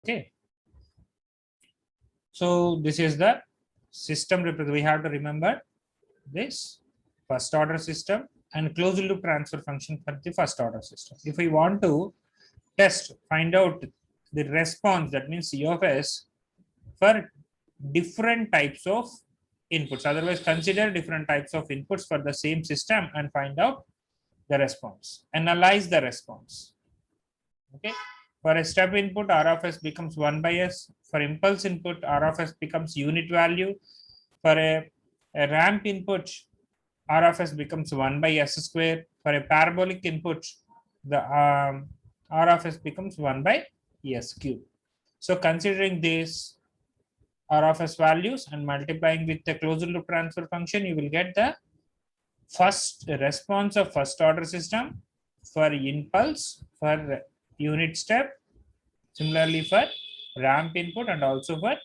Okay. So this is the system. We have to remember this first order system and closed loop transfer function for the first order system. If we want to find out the response, that means C of S for different types of inputs. Otherwise, consider different types of inputs for the same system and find out the response. Analyze the response. Okay. For a step input, R of S becomes 1 by S. For impulse input, R of S becomes unit value. For a ramp input, R of S becomes 1 by S square. For a parabolic input, the R of S becomes 1 by S cube. So considering this R of S values and multiplying with the closed loop transfer function, you will get the first response of first order system for impulse, for unit step, similarly for ramp input, and also for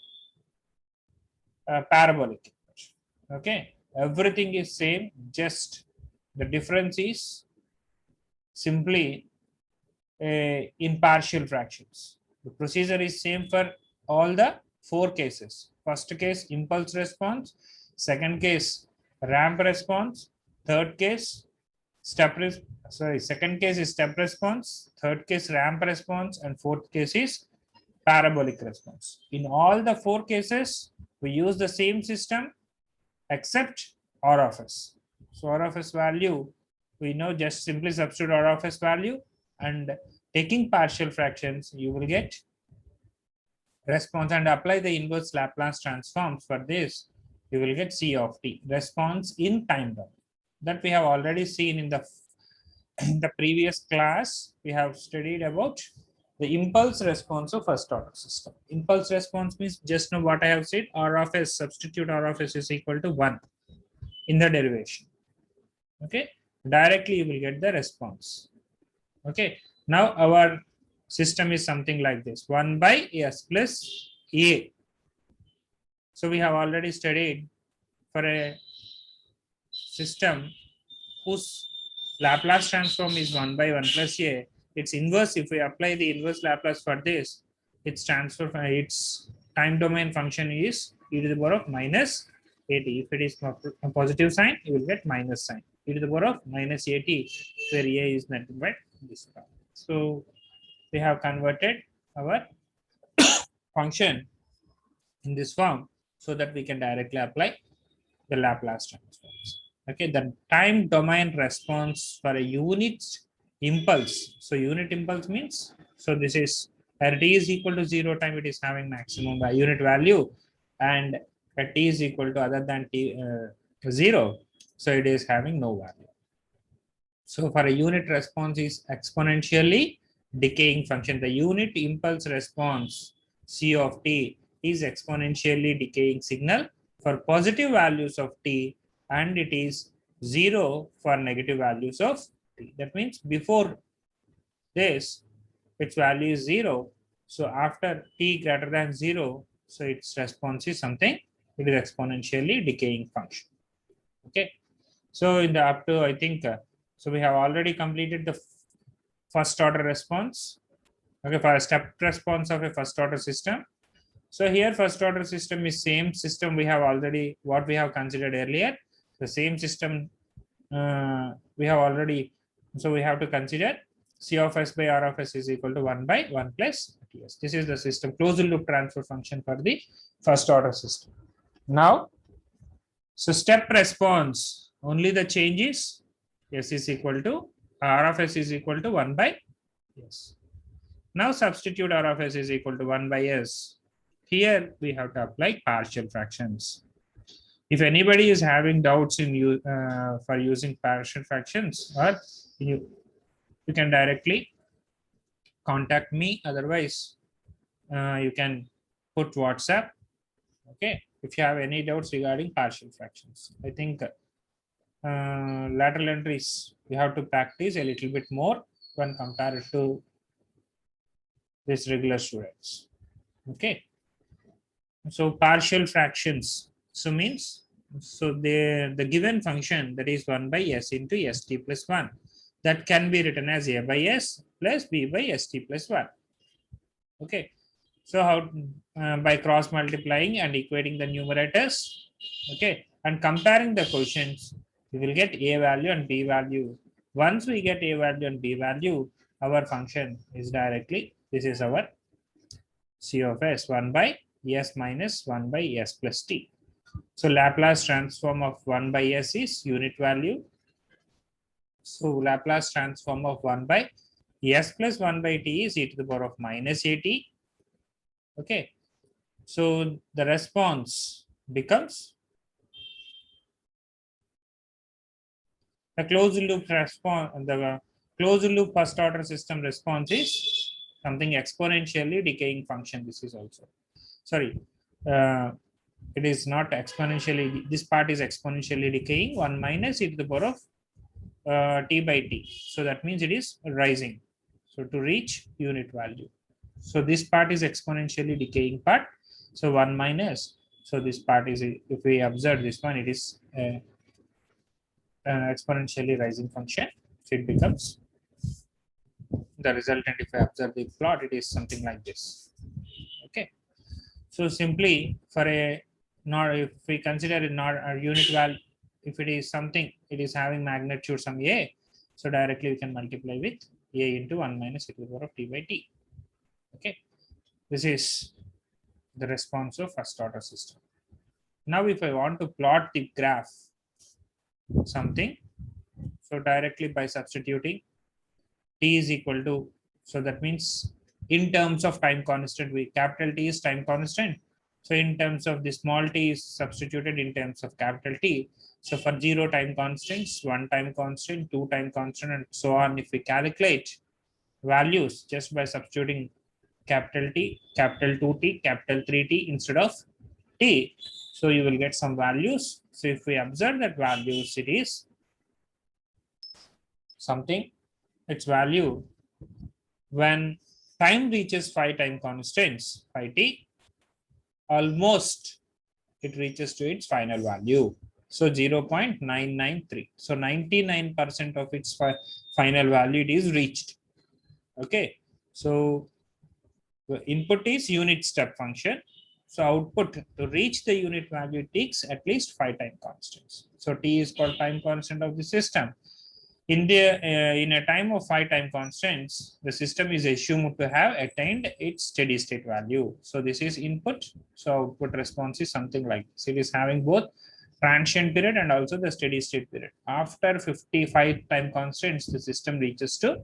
parabolic input. Okay, everything is same, just the difference is simply in partial fractions. The procedure is same for all the 4 cases. First case, impulse response. Second case, ramp response. Third case, second case is step response. Third case, ramp response. And fourth case is parabolic response. In all the 4 cases, we use the same system except R of S. So R of S value, we know, just simply substitute R of S value, and taking partial fractions, you will get response, and apply the inverse Laplace transforms for this, you will get C of t, response in time domain. That we have already seen in the previous class. We have studied about the impulse response of first order system. Impulse response means, just know what I have said, R of S, substitute R of S is equal to 1 in the derivation. Okay, directly you will get the response. Okay, now our system is something like this, 1 by S plus A. So we have already studied for a system whose Laplace transform is 1 by 1 plus A, its inverse, if we apply the inverse Laplace for this, its transfer, its time domain function is e to the power of minus at. If it is a positive sign, you will get minus sign, e to the power of minus at, where A is nothing but this part. So we have converted our function in this form so that we can directly apply the Laplace transforms. Okay, the time domain response for a unit impulse. So unit impulse means, so this is at t is equal to 0 time, it is having maximum unit value, and at t is equal to other than t 0, so it is having no value. So for a unit response is exponentially decaying function. The unit impulse response C of t is exponentially decaying signal for positive values of t, and it is 0 for negative values of t. That means before this, its value is 0. So after t greater than 0, so its response is something, it is exponentially decaying function. Okay. So in the up to, I think, so we have already completed the first order response. Okay, for a step response of a first order system. So here first order system is same system we have already, what we have considered earlier. The same system we have already, so we have to consider C of S by R of S is equal to 1 by 1 plus Ts. This is the system closed loop transfer function for the first order system. Now, so step response, only the change is S is equal to, R of S is equal to 1 by S. Now substitute R of S is equal to 1 by S. Here we have to apply partial fractions. If anybody is having doubts in for using partial fractions, or you can directly contact me. Otherwise, you can put WhatsApp. Okay, if you have any doubts regarding partial fractions, I think lateral entries you have to practice a little bit more when compared to these regular students. Okay, so partial fractions, so means, so the given function, that is 1 by S into st plus 1, that can be written as A by S plus B by st plus 1. Okay, So how by cross multiplying and equating the numerators, okay, and comparing the quotients, we will get a value and b value. Once we get a value and b value, our function is directly, this is our c of s 1 by s minus 1 by s plus t. So Laplace transform of 1 by s is unit value. So Laplace transform of 1 by s plus 1 by t is e to the power of minus at. Okay. So the response becomes the closed loop response. The closed loop first order system response is something exponentially decaying function. This is also, sorry, uh, it is not exponentially. This part is exponentially decaying 1 minus e to the power of t by t. So that means it is rising. So to reach unit value. So this part is exponentially decaying part. So 1 minus. So this part is, if we observe this one, it is exponentially rising function. So it becomes the resultant. If I observe the plot, it is something like this. Okay. So simply for a, not if we consider it not a unit value, if it is something, it is having magnitude some a, so directly we can multiply with a into 1 minus e to the power of t by t. Okay, this is the response of first order system. Now if I want to plot the graph something, so directly by substituting t is equal to, so that means in terms of time constant, we capital T is time constant. So in terms of the small t is substituted in terms of capital T. So for 0 time constants, 1 time constant, 2 time constant, and so on, if we calculate values just by substituting capital T, capital 2t, capital 3t instead of t, so you will get some values. So if we observe that values, it is something, its value when time reaches 5 time constants, 5t, almost it reaches to its final value. So 0.993. So 99% of its final value it is reached. Okay. So the input is unit step function. So output to reach the unit value takes at least 5 time constants. So t is called time constant of the system. In a time of 5 time constants, the system is assumed to have attained its steady state value. So this is input. So output response is something like this. It is having both transient period and also the steady state period. After 55 time constants, the system reaches to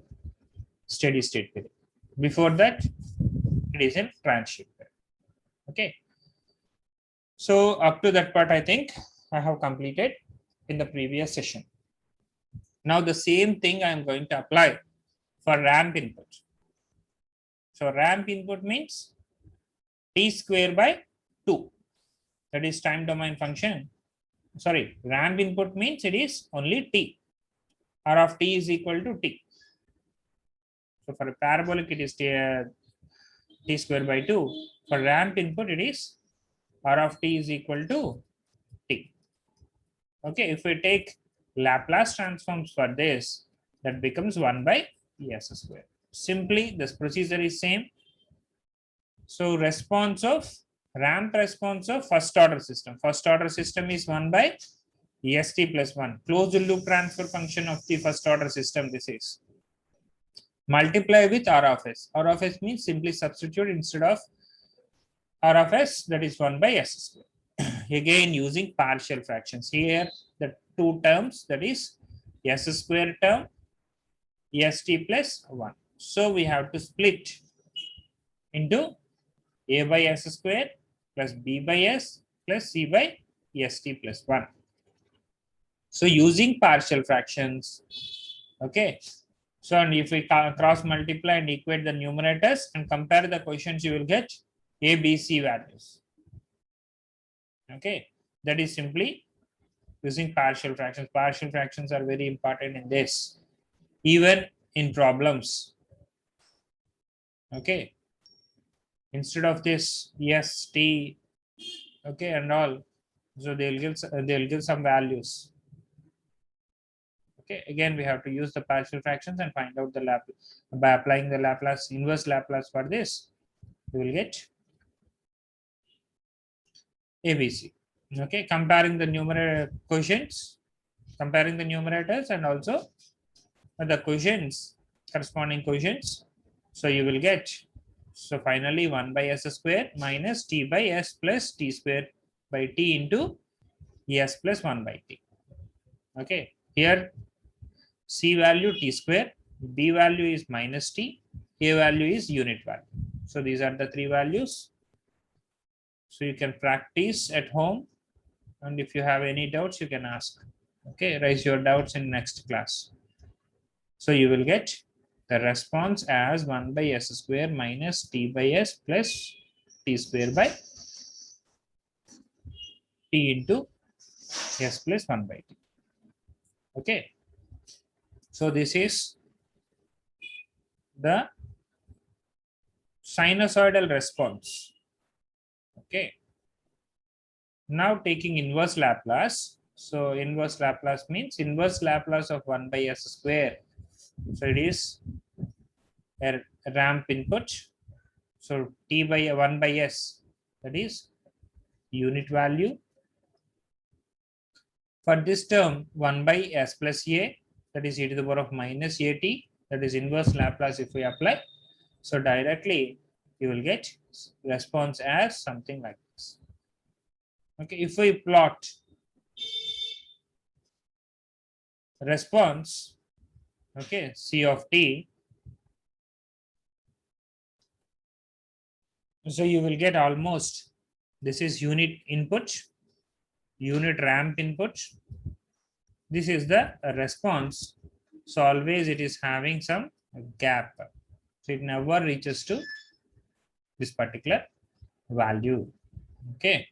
steady state period. Before that, it is in transient period. Okay. So up to that part, I think I have completed in the previous session. Now the same thing I am going to apply for ramp input. So ramp input means t square by 2. That is time domain function. Sorry, ramp input means it is only t. R of t is equal to t. So for a parabolic, it is t square by 2. For ramp input, it is R of t is equal to t. Okay, if we take Laplace transforms for this, that becomes 1 by s square. Simply, this procedure is same. So response of ramp response of first order system. First order system is 1 by est plus 1. Closed loop transfer function of the first order system. This is multiply with R of s. R of s means simply substitute instead of R of s, that is 1 by s square. Again using partial fractions. Here the two terms, that is s square term, est plus 1. So we have to split into a by s square plus b by s plus c by st plus 1. So using partial fractions, okay. So and if we cross multiply and equate the numerators and compare the quotients, you will get a, b, c values. Okay, that is simply using partial fractions. Partial fractions are very important in this, even in problems. Okay, instead of this st, okay, and all, so they'll give some values. Okay, again we have to use the partial fractions and find out the Laplace by applying the Laplace inverse Laplace for this. you will get ABC. Okay, comparing the numerator quotients, comparing the numerators and also the quotients, corresponding quotients. So you will get, so finally 1 by s square minus t by s plus t square by t into s plus 1 by t. Okay, here c value t square, b value is minus t, a value is unit value. So these are the three values. So you can practice at home, and if you have any doubts, you can ask. Okay, raise your doubts in next class. So you will get the response as 1 by s square minus t by s plus t square by t into s plus 1 by t. Okay. So this is the sinusoidal response. Okay. Now taking inverse Laplace. So inverse Laplace means inverse Laplace of 1 by s square. So it is a ramp input. So t by 1 by s, that is unit value. For this term, 1 by s plus a, that is e to the power of minus at, that is inverse Laplace if we apply. So directly you will get response as something like this. Okay, if we plot response, okay, c of t, so you will get almost, this is unit input, unit ramp input, this is the response. So always it is having some gap, so it never reaches to this particular value. Okay,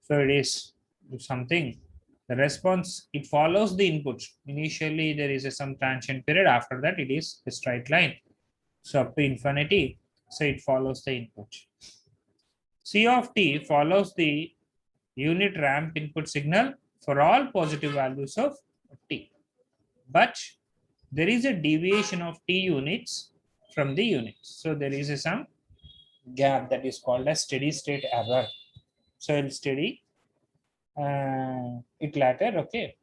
so it is something, the response, it follows the input. Initially there is some transient period, after that it is a straight line, so up to infinity, so it follows the input. C of t follows the unit ramp input signal for all positive values of t, but there is a deviation of t units from the units, so there is some gap that is called a steady state error. So I'll study it later. Okay,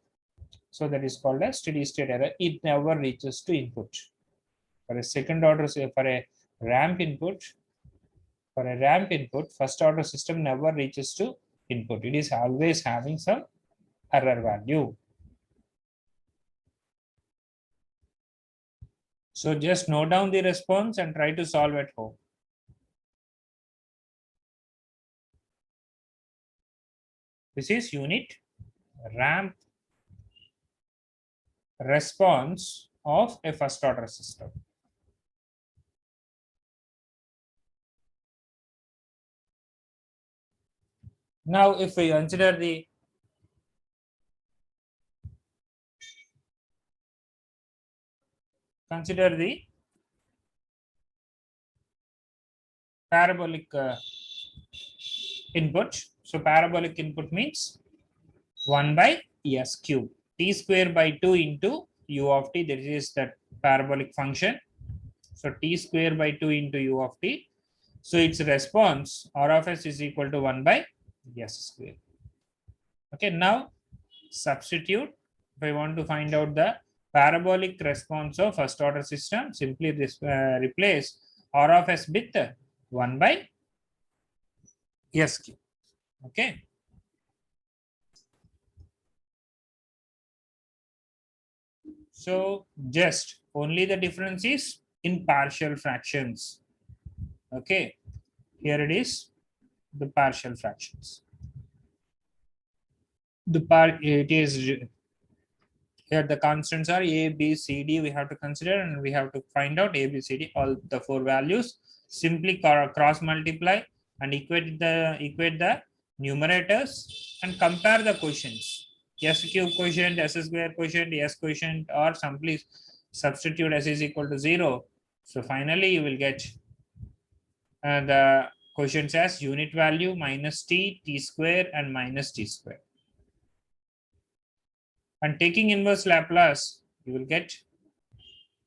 so that is called a steady state error. It never reaches to input. For a second order, say for a ramp input, first order system never reaches to input. It is always having some error value. So just note down the response and try to solve at home. This is unit ramp response of a first order system. Now, if we consider the parabolic input. So parabolic input means 1 by s cube, t square by 2 into u of t. That is that parabolic function. So t square by 2 into u of t. So its response r of s is equal to 1 by s square. Okay, now substitute. If I want to find out the parabolic response of first order system, simply replace r of s with 1 by s cube. Okay. So just only the difference is in partial fractions. Okay, here it is, the partial fractions. It is here the constants are a, b, c, d. We have to consider and we have to find out a, b, c, d, all the four values. Simply cross multiply and equate the numerators and compare the quotients. S cube quotient, s square quotient, s quotient, or simply substitute s is equal to 0. So finally you will get the quotients as unit value minus t, t square, and minus t square. And taking inverse Laplace, you will get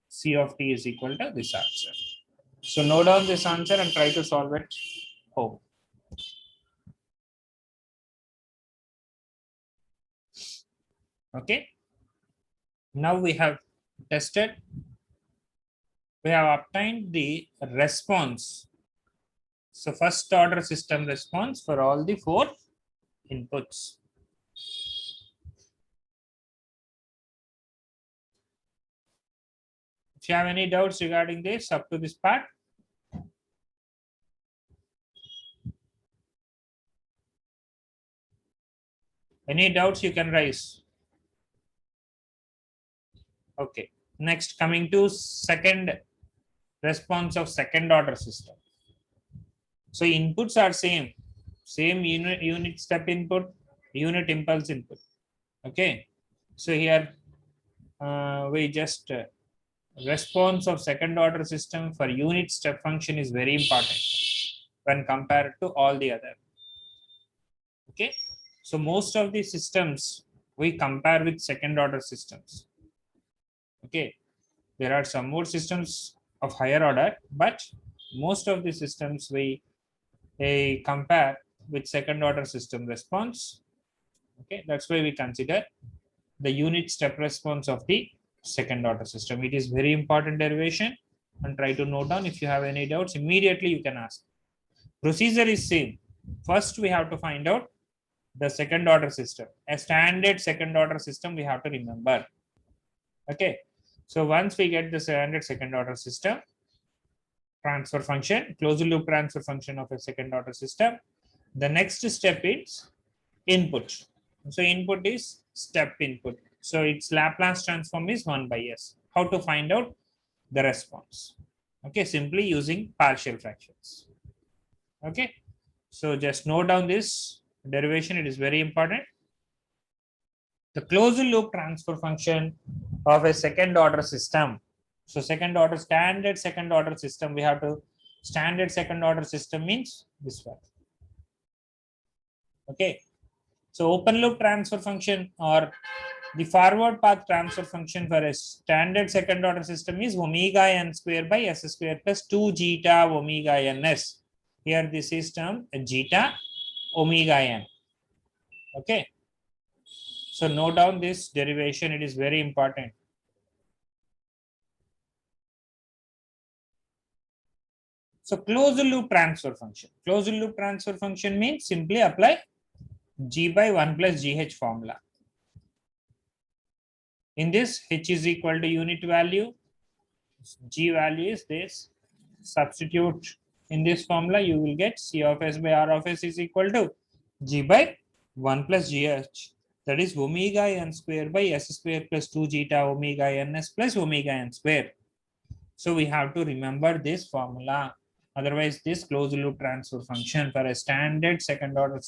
C of t is equal to this answer. So note down this answer and try to solve it home. Okay. Now we have tested, we have obtained the response. So first order system response for all the four inputs. If you have any doubts regarding this up to this part, any doubts you can raise. Okay. Next, coming to second response of second order system. So inputs are same unit step input, unit impulse input. Okay. So here we just response of second order system for unit step function is very important when compared to all the other. Okay. So most of the systems we compare with second order systems. Okay. There are some more systems of higher order, but most of the systems we compare with second order system response. Okay, that's why we consider the unit step response of the second order system. It is very important derivation, and try to note down. If you have any doubts, immediately you can ask. Procedure is same. First, we have to find out the second order system. A standard second order system we have to remember. Okay, so once we get the standard second order system, transfer function, closed loop transfer function of a second order system, the next step is input. So input is step input. So its Laplace transform is 1 by s. How to find out the response? Okay, simply using partial fractions. Okay, so just note down this derivation. It is very important. The closed loop transfer function of a second order system. So second order, standard second order system, we have to, standard second order system means this one. Okay, so open loop transfer function or the forward path transfer function for a standard second order system is omega n square by s square plus 2 zeta omega ns. Here this is term zeta omega n. Okay, so note down this derivation. It is very important. So closed loop transfer function. Closed loop transfer function means simply apply g by 1 plus gh formula. In this, h is equal to unit value. G value is this. Substitute in this formula, you will get C of s by R of s is equal to g by 1 plus gh. That is omega n square by s square plus 2 zeta omega ns plus omega n square. So we have to remember this formula. Otherwise, this closed loop transfer function for a standard second order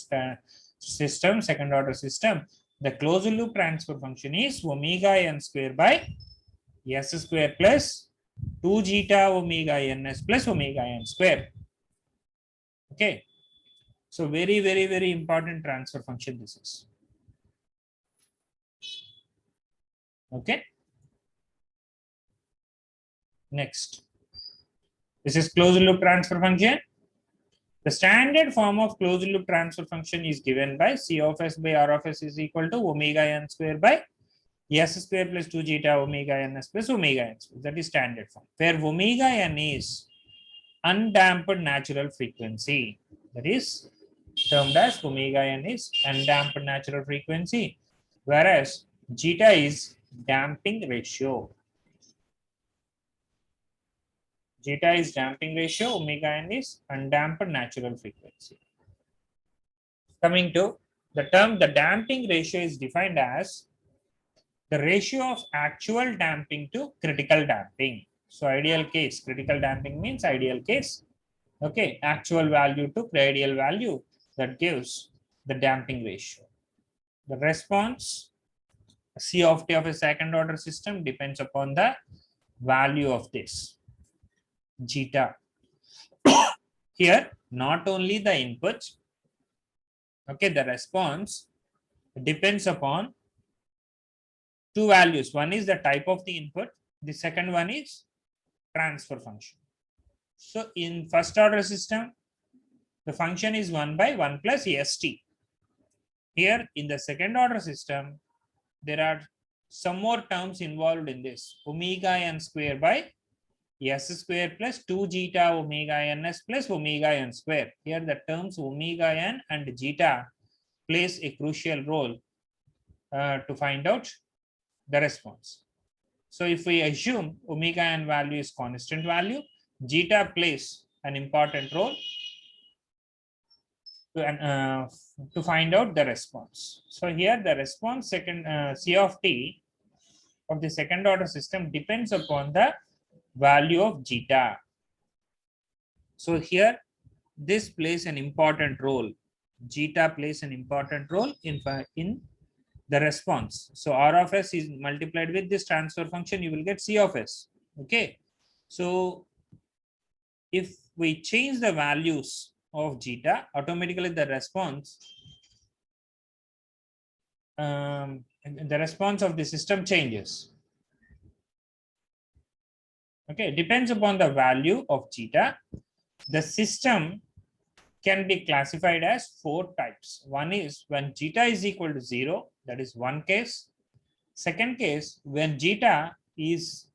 system, the closed loop transfer function is omega n square by s square plus 2 zeta omega ns plus omega n square. Okay. So very, very, very important transfer function this is. Okay. Next. This is closed loop transfer function. The standard form of closed loop transfer function is given by C of s by R of s is equal to omega n square by s square plus 2 zeta omega ns plus omega n square. That is standard form. Where omega n is undamped natural frequency. That is termed as omega n is undamped natural frequency, whereas zeta is damping ratio. Zeta is damping ratio, omega n is undamped natural frequency. Coming to the term, the damping ratio is defined as the ratio of actual damping to critical damping. So ideal case, critical damping means ideal case. Okay, actual value to ideal value, that gives the damping ratio. The response C of t of a second order system depends upon the value of this zeta. Here, not only the input, okay, the response depends upon two values. One is the type of the input, the second one is transfer function. So in first order system, the function is 1 by 1 plus st. Here in the second order system, there are some more terms involved in this. Omega n square by s square plus 2 zeta omega ns plus omega n square. Here the terms omega n and zeta plays a crucial role to find out the response. So if we assume omega n value is constant value, zeta plays an important role to find out the response. So here the response second C of t of the second order system depends upon the value of zeta. So here this plays an important role. Zeta plays an important role in the response. So R of s is multiplied with this transfer function, you will get C of s. Okay. So if we change the values of zeta, automatically the response of the system changes. Okay, depends upon the value of zeta. The system can be classified as 4 types. One is when zeta is equal to 0, that is one case. Second case, when zeta is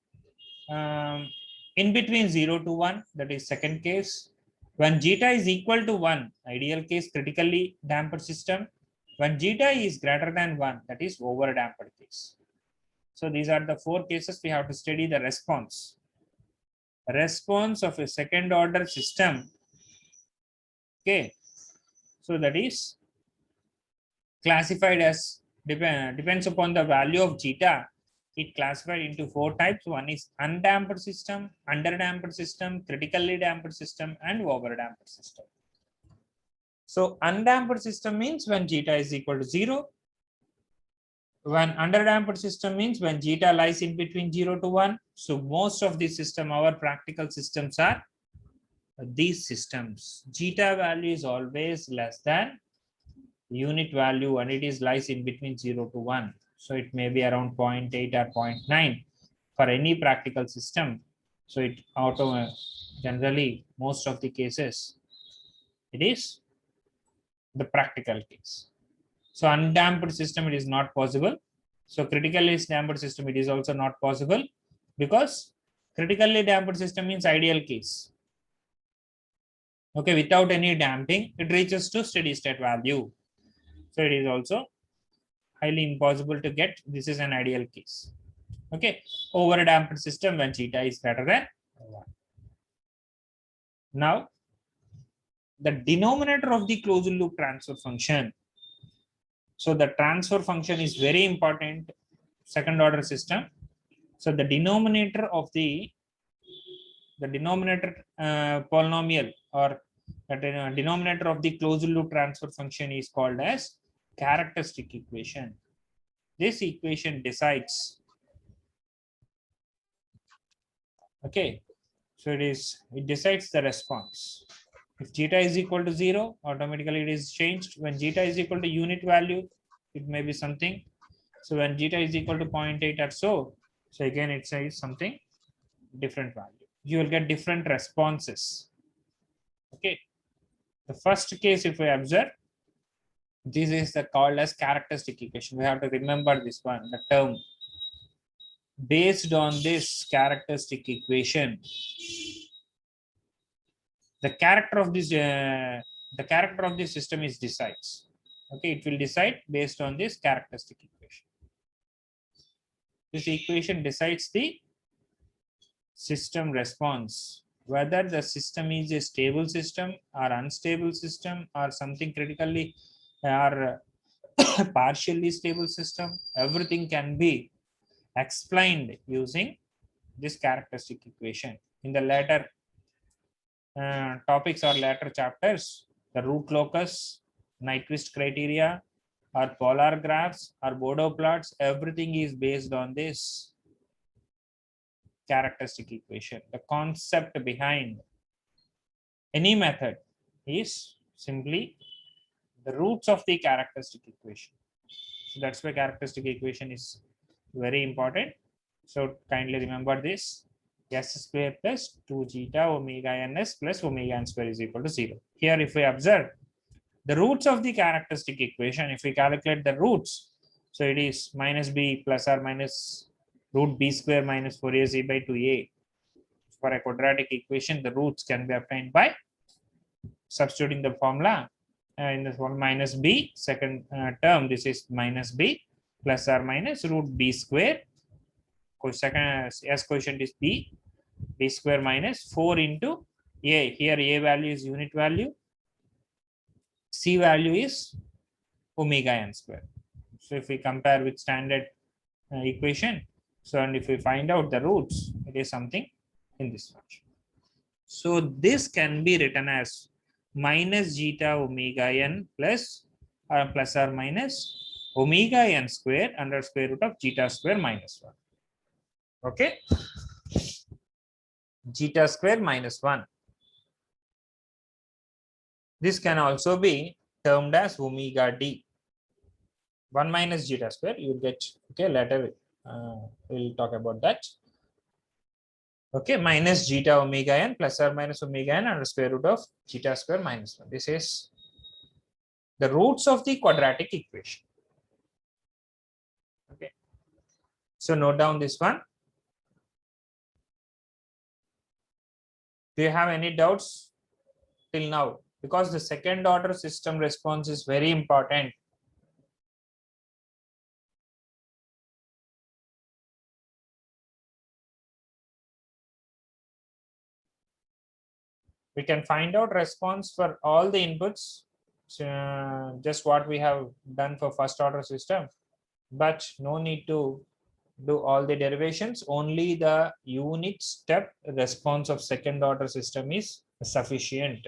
in between 0 to 1, that is second case. When zeta is equal to 1, ideal case, critically damped system. When zeta is greater than 1, that is over damped case. So these are the 4 cases we have to study the response. Response of a second order system. Okay. So that is classified as depends upon the value of zeta. It classified into 4 types. One is undamped system, underdamped system, critically damped system, and overdamped system. So undamped system means when zeta is equal to 0. When underdamped system means when zeta lies in between 0 to 1. So most of the system, our practical systems are these systems. Zeta value is always less than unit value and it is lies in between 0 to 1. So it may be around 0.8 or 0.9 for any practical system. So it generally most of the cases it is the practical case. So undamped system it is not possible. So critically damped system it is also not possible because critically damped system means ideal case. Okay, without any damping it reaches to steady state value. So it is also highly impossible to get. This is an ideal case. Okay, over damped system when zeta is greater than 1. Now, the denominator of the closed loop transfer function. So the transfer function is very important second order system. So the denominator of the denominator polynomial or the denominator of the closed loop transfer function is called as characteristic equation. This equation decides. Okay, so it decides the response. If zeta is equal to 0, automatically it is changed. When zeta is equal to unit value, it may be something. So when zeta is equal to 0.8 or so again it says something different value. You will get different responses. Okay, the first case if we observe, this is the called as characteristic equation. We have to remember this one, the term. Based on this characteristic equation, the character of this system is decides. Okay, it will decide based on this characteristic equation. This equation decides the system response, whether the system is a stable system or unstable system or something critically or partially stable system. Everything can be explained using this characteristic equation. In the later topics or later chapters, the root locus, Nyquist criteria, or polar graphs, or Bordeaux plots, everything is based on this characteristic equation. The concept behind any method is simply the roots of the characteristic equation. So that's why characteristic equation is very important. So kindly remember this. S square plus 2 zeta omega ns plus omega n square is equal to 0. Here, if we observe the roots of the characteristic equation, if we calculate the roots, so it is minus b plus or minus root b square minus 4ac by 2a. For a quadratic equation, the roots can be obtained by substituting the formula in this one minus b, second term, this is minus b plus or minus root b square. Second s quotient is b square minus 4 into a. Here a value is unit value, c value is omega n square. So if we compare with standard equation, so and if we find out the roots, it is something in this function. So this can be written as minus zeta omega n plus or minus omega n square under square root of zeta square minus 1. Okay, zeta square minus 1. This can also be termed as omega d. 1 minus zeta square, you will get, okay, later we'll talk about that. Okay, minus zeta omega n plus or minus omega n under square root of zeta square minus 1. This is the roots of the quadratic equation. Okay, so note down this one. Do you have any doubts till now? Because the second order system response is very important. We can find out response for all the inputs, just what we have done for first order system, but no need to do all the derivations. Only the unit step response of second order system is sufficient.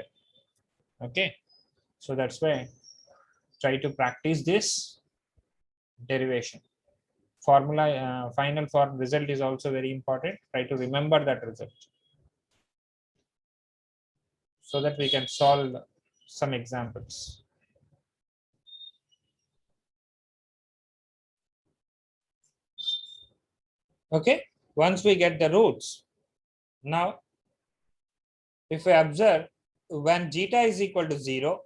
Okay, so that's why try to practice this derivation formula. Final form result is also very important. Try to remember that result so that we can solve some examples. Okay, once we get the roots, now if we observe when zeta is equal to 0,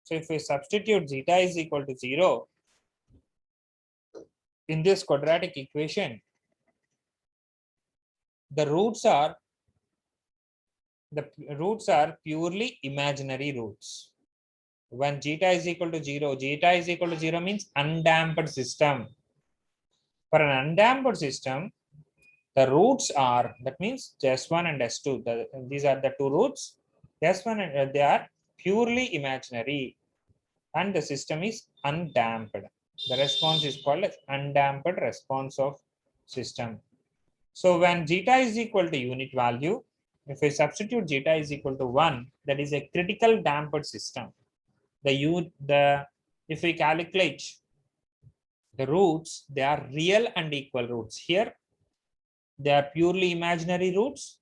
so if we substitute zeta is equal to 0 in this quadratic equation, the roots are purely imaginary roots. When zeta is equal to 0 means undamped system. For an undamped system, the roots are, that means S1 and S2. These are the two roots. S1 and they are purely imaginary, and the system is undamped. The response is called as undamped response of system. So when zeta is equal to unit value, if we substitute zeta is equal to 1, that is a critical damped system. If we calculate the roots, they are real and equal roots. Here they are purely imaginary roots.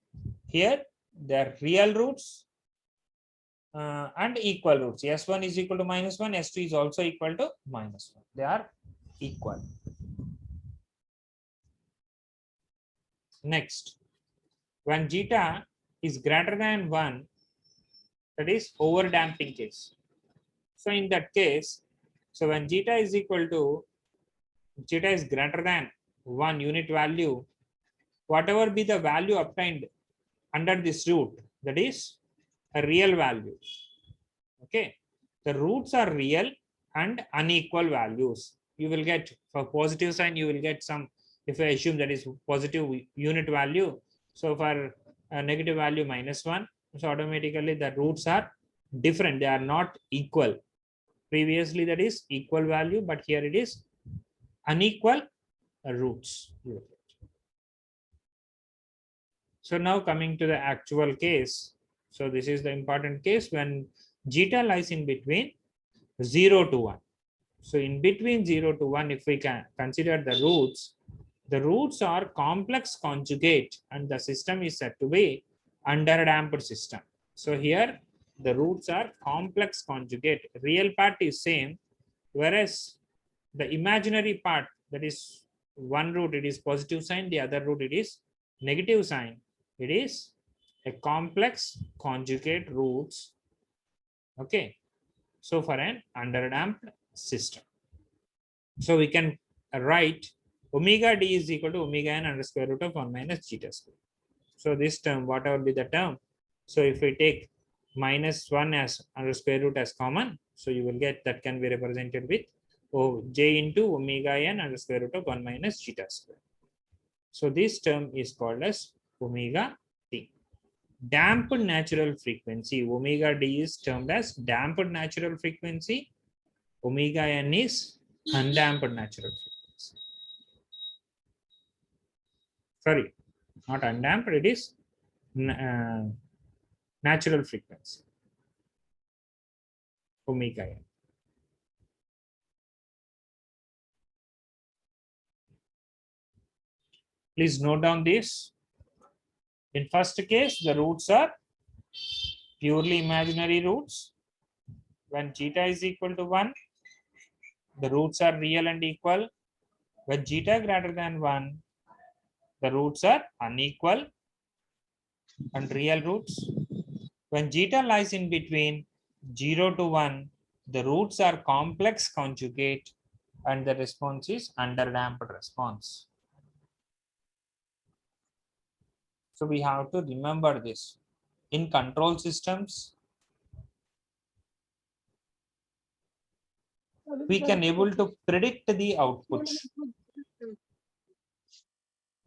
Here they are real roots and equal roots. S1 is equal to -1, S2 is also equal to -1. They are equal. Next, when zeta is greater than 1, that is over damping case. So in that case, so when zeta is greater than 1 unit value, whatever be the value obtained under this root, that is a real value. Okay, the roots are real and unequal values. You will get, for positive sign, you will get some, if I assume that is positive unit value. So for a negative value -1, so automatically the roots are different. They are not equal. Previously that is equal value, but here it is unequal roots. So now coming to the actual case. So this is the important case when zeta lies in between 0 to 1. So in between 0 to 1, if we can consider the roots are complex conjugate and the system is said to be underdamped system. So here the roots are complex conjugate. Real part is same, whereas the imaginary part, that is one root it is positive sign, the other root it is negative sign, it is a complex conjugate roots. Okay. So for an underdamped system. So we can write omega d is equal to omega n under square root of 1 minus zeta square. So this term, whatever be the term. So if we take minus 1 as under square root as common, so you will get that can be represented with j into omega n under square root of 1 minus zeta square. So this term is called as omega t. Damped natural frequency, omega d is termed as damped natural frequency. Omega n is undamped natural frequency. Sorry, not undamped, it is natural frequency. Omega n. Please note down this. In first case, the roots are purely imaginary roots. When zeta is equal to 1, the roots are real and equal. When zeta greater than 1, the roots are unequal and real roots. When zeta lies in between 0 to 1, the roots are complex conjugate and the response is underdamped response. So we have to remember this. In control systems, we can able to predict the output.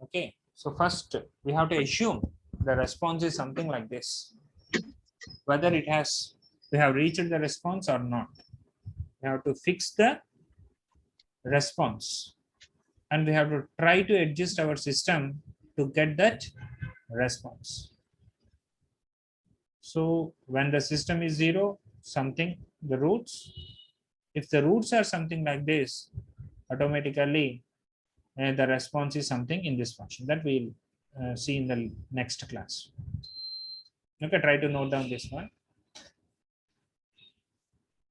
Okay, so first we have to assume the response is something like this. Whether we have reached the response or not. We have to fix the response and we have to try to adjust our system to get that response. So when the system is 0, the roots, if the roots are something like this, automatically the response is something in this function that we'll see in the next class. Okay, try to note down this one.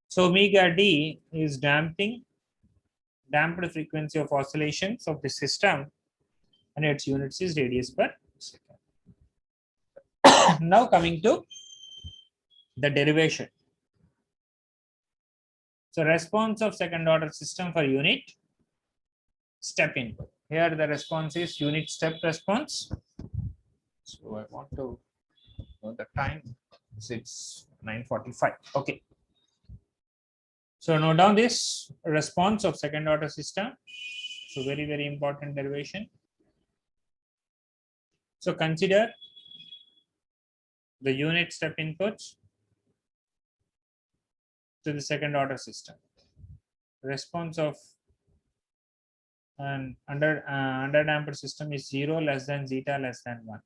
So omega d is damped frequency of oscillations of the system and its units is radius per second. Now coming to the derivation. So response of second order system for unit step input. Here the response is unit step response. So I want to know the time. It's 9:45. Okay. So note down this response of second order system. So very, very important derivation. So consider the unit step inputs to the second order system. Response of an underdamped system is 0 less than zeta less than 1.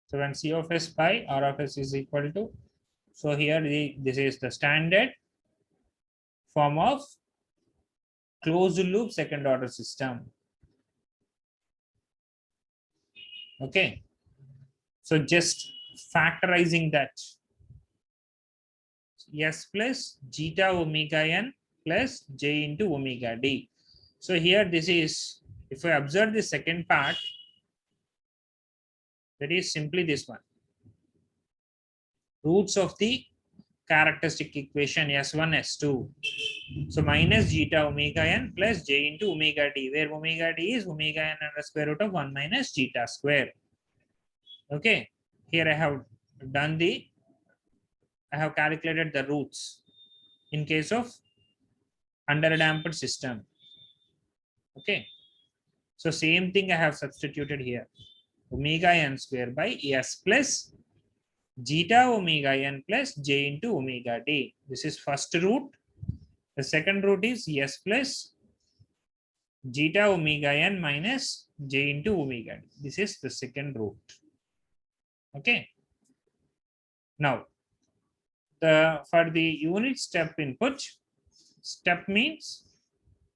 So when C of S by R of S is equal to, so here this is the standard form of closed loop second order system. Okay, so just factorizing that S plus zeta omega n plus j into omega d. So here this is, if I observe the second part, that is simply this one. Roots of the characteristic equation S1, S2. So minus zeta omega n plus j into omega d, where omega d is omega n under square root of 1 minus zeta square. Okay, here I have calculated the roots in case of underdamped system. Okay, so same thing I have substituted here. Omega n square by S plus zeta omega n plus j into omega d. This is first root. The second root is S plus zeta omega n minus j into omega d. This is the second root. Okay. Now, for the unit step input, step means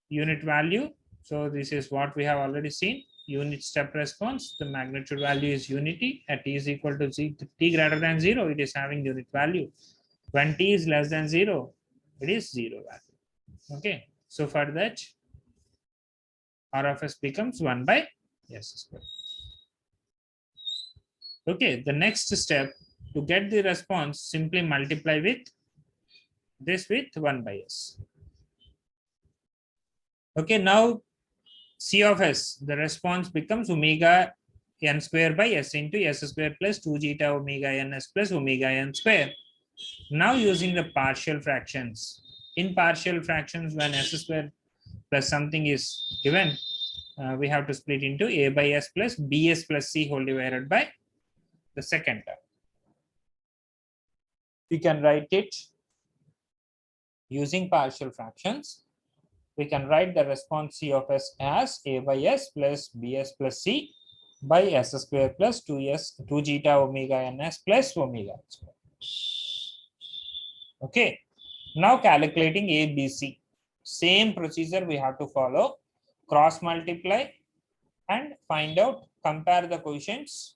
unit value. So this is what we have already seen. Unit step response, the magnitude value is unity. At t is equal to t greater than 0, it is having unit value. When t is less than 0, it is 0 value. Okay, so for that R of s becomes 1 by s square. Okay, the next step to get the response, simply multiply with this with 1 by s. Okay, now C of s, the response becomes omega n square by s into s square plus 2 zeta omega n s plus omega n square. Now using the partial fractions. In partial fractions, when s square plus something is given, we have to split into a by s plus bs plus c whole divided by the second term. We can write it using partial fractions. We can write the response C of s as a by s plus bs plus c by s square plus 2 zeta omega ns plus omega square. Okay, now calculating a b c, same procedure we have to follow. Cross multiply and find out, compare the coefficients.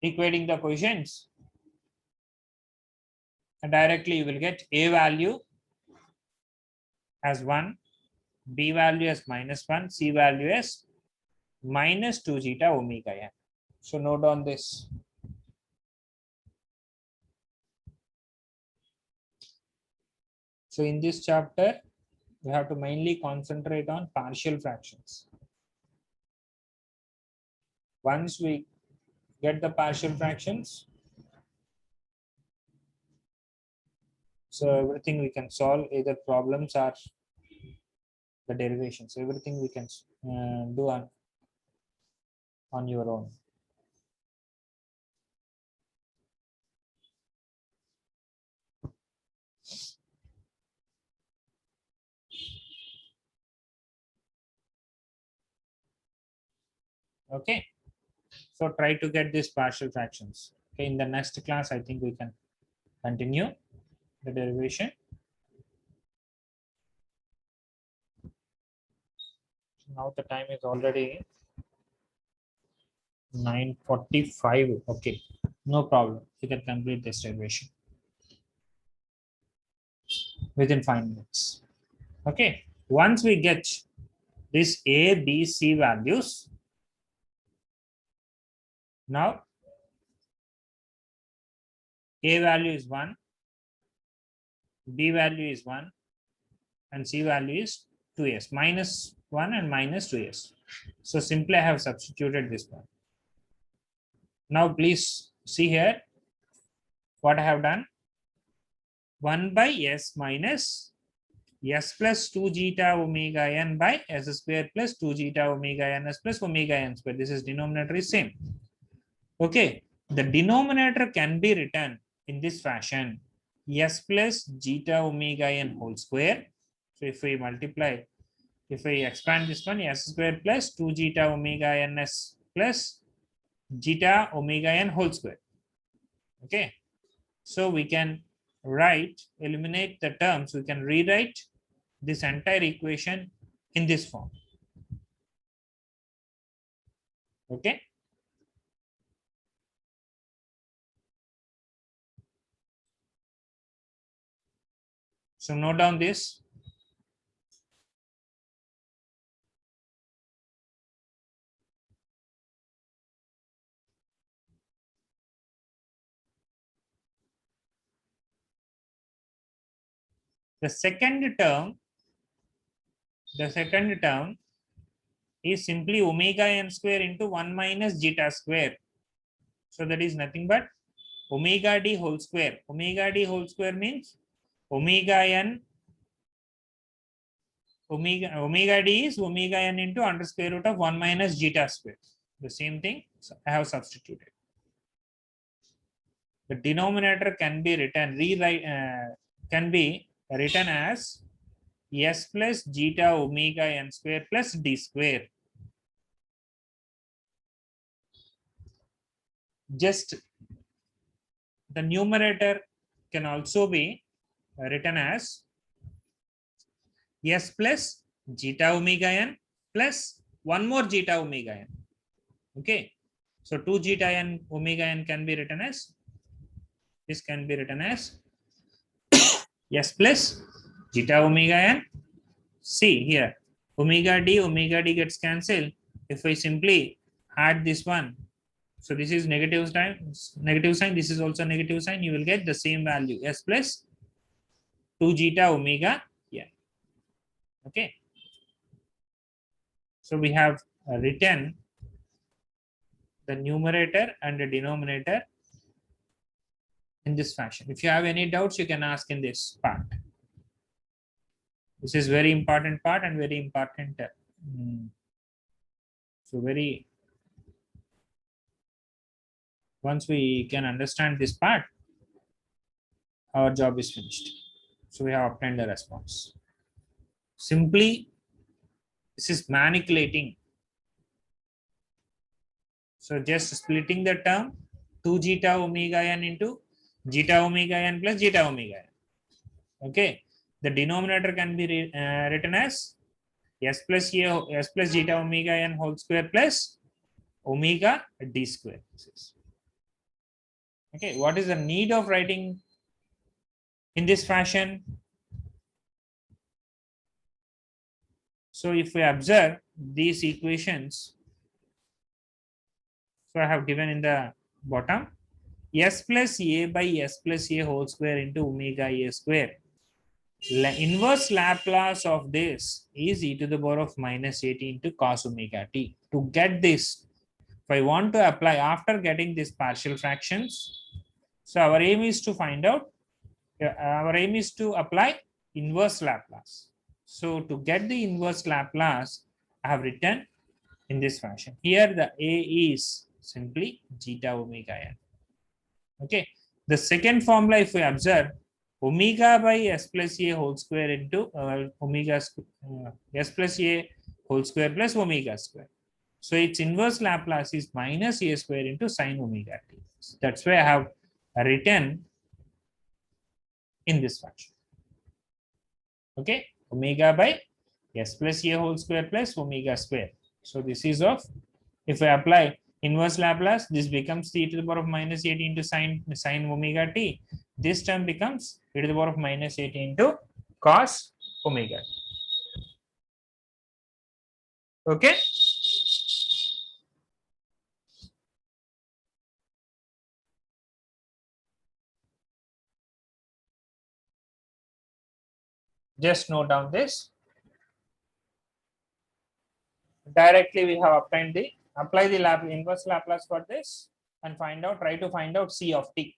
Equating the coefficients, directly you will get a value as 1, b value as -1, c value as -2 zeta omega n. So note down this. So in this chapter, we have to mainly concentrate on partial fractions. Once we get the partial fractions, so everything we can solve, either problems or the derivations, everything we can do on your own. Okay, so try to get these partial fractions. Okay, in the next class, I think we can continue the derivation. Now the time is already 9:45. Okay, no problem. You can complete this derivation within 5 minutes. Okay, once we get this A, B, C values, now A value is 1, B value is 1, and C value is 2s, -1 and -2s. So simply I have substituted this one. Now please see here what I have done. 1 by s minus s plus 2 zeta omega n by s square plus 2 zeta omega ns plus omega n square. This is denominator is same. Okay, the denominator can be written in this fashion: s plus zeta omega n whole square. So if we multiply, if we expand this one, s square plus 2 zeta omega ns plus zeta omega n whole square. Okay, so we can write, eliminate the terms, we can rewrite this entire equation in this form. Okay, so note down this. The second term is simply omega n square into 1 minus zeta square. So that is nothing but omega d whole square. Omega d whole square means omega d is omega n into under square root of 1 minus zeta square. The same thing, so I have substituted. The denominator can be written, as s plus zeta omega n square plus d square. Just the numerator can also be written as s plus zeta omega n plus one more zeta omega n. Okay, so 2 zeta n omega n can be written as, this can be written as S plus zeta omega n. See here, omega d gets cancelled. If I simply add this one, so this is negative sign, this is also negative sign, you will get the same value, S plus 2 zeta omega n. Okay. So we have written the numerator and the denominator in this fashion. If you have any doubts, you can ask in this part. This is very important part and very important. So very, once we can understand this part, our job is finished. So we have obtained the response. Simply, this is manipulating. So just splitting the term 2 zeta omega n into zeta omega n plus zeta omega n. Okay. The denominator can be written as s plus zeta omega n whole square plus omega d square. Okay. What is the need of writing in this fashion? So if we observe these equations, so I have given in the bottom, s plus a by s plus a whole square into omega a square. Inverse Laplace of this is e to the power of minus 80 into cos omega t. To get this, if I want to apply after getting these partial fractions, so our aim is to find out, our aim is to apply inverse Laplace. So to get the inverse Laplace, I have written in this fashion. Here the a is simply zeta omega n. Okay. The second formula, if we observe, omega by s plus a whole square into s plus a whole square plus omega square. So its inverse Laplace is minus a square into sine omega t. That's why I have written in this fashion. Okay, omega by s plus a whole square plus omega square. So this is of, if I apply inverse Laplace, this becomes e to the power of minus 80 into sine omega t. This term becomes e to the power of minus 80 into cos omega. Okay. Just note down this. Directly we have obtained the, apply the inverse Laplace for this and try to find out C of t.